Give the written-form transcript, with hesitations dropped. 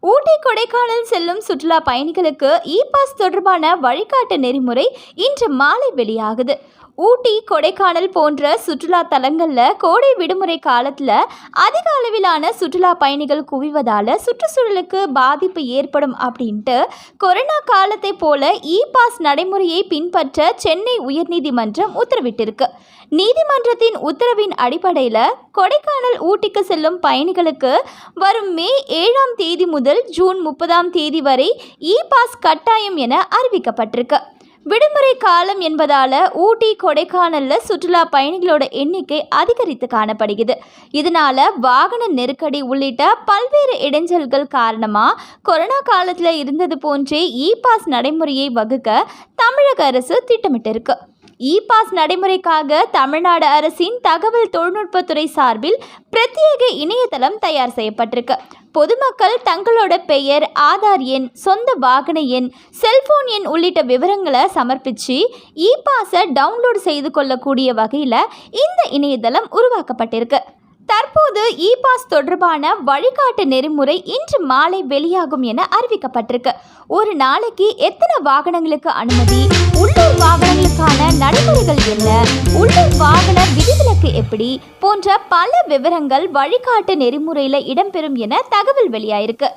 ஊட்டி கொடைக்கானல் செல்லும் சுற்றுலா பயணிகளுக்கு இ பாஸ் தொடர்பான வழிகாட்டு நெறிமுறை இன்று மாலை வெளியாகுது. ஊட்டி கொடைக்கானல் போன்ற சுற்றுலா தலங்களில் கோடை விடுமுறை காலத்தில் அதிக அளவிலான சுற்றுலா பயணிகள் குவிவதால் சுற்றுச்சூழலுக்கு பாதிப்பு ஏற்படும் அப்படின்ட்டு கொரோனா காலத்தை போல இ பாஸ் நடைமுறையை பின்பற்ற சென்னை உயர்நீதிமன்றம் உத்தரவிட்டிருக்கு. நீதிமன்றத்தின் உத்தரவின் அடிப்படையில் கொடைக்கானல் ஊட்டிக்கு செல்லும் பயணிகளுக்கு வரும் மே 7ஆம் தேதி முதல் ஜூன் 30ஆம் தேதி வரை இ பாஸ் கட்டாயம் என அறிவிக்கப்பட்டிருக்கு. விடுமுறை காலம் என்பதால் ஊட்டி கொடைக்கானலில் சுற்றுலா பயணிகளோட எண்ணிக்கை அதிகரித்து காணப்படுகிறது. இதனால் வாகன நெருக்கடி உள்ளிட்ட பல்வேறு இடைஞ்சல்கள் காரணமாக கொரோனா காலத்தில் இருந்தது போன்றே இ பாஸ் நடைமுறையை வகுக்க தமிழக அரசு திட்டமிட்டிருக்கு. இ பாஸ் நடைமுறைக்காக தமிழ்நாடு அரசின் தகவல் தொழில்நுட்பத்துறை சார்பில் பிரத்யேக இணையதளம் தயார் செய்யப்பட்டிருக்கு. பொதுமக்கள் தங்களோட பெயர், ஆதார் எண், சொந்த வாகன எண், செல்போன் எண் உள்ளிட்ட விவரங்களை சமர்ப்பித்து இ பாஸை டவுன்லோட் செய்து கொள்ளக்கூடிய வகையில் இந்த இணையதளம் உருவாக்கப்பட்டிருக்கு. தற்போது இ பாஸ் தொடர்பான வழிகாட்டு நெறிமுறை இன்று மாலை வெளியாகும் என அறிவிக்கப்பட்டிருக்கு. ஒரு நாளைக்கு எத்தனை வாகனங்களுக்கு அனுமதி, உள்ளூர் வாகனங்களுக்கான நடைமுறைகள் என்ன, உள்ளூர் வாகன விதிவிலக்கு எப்படி போன்ற பல விவரங்கள் வழிகாட்டு நெறிமுறையில் இடம்பெறும் என தகவல் வெளியாயிருக்கு.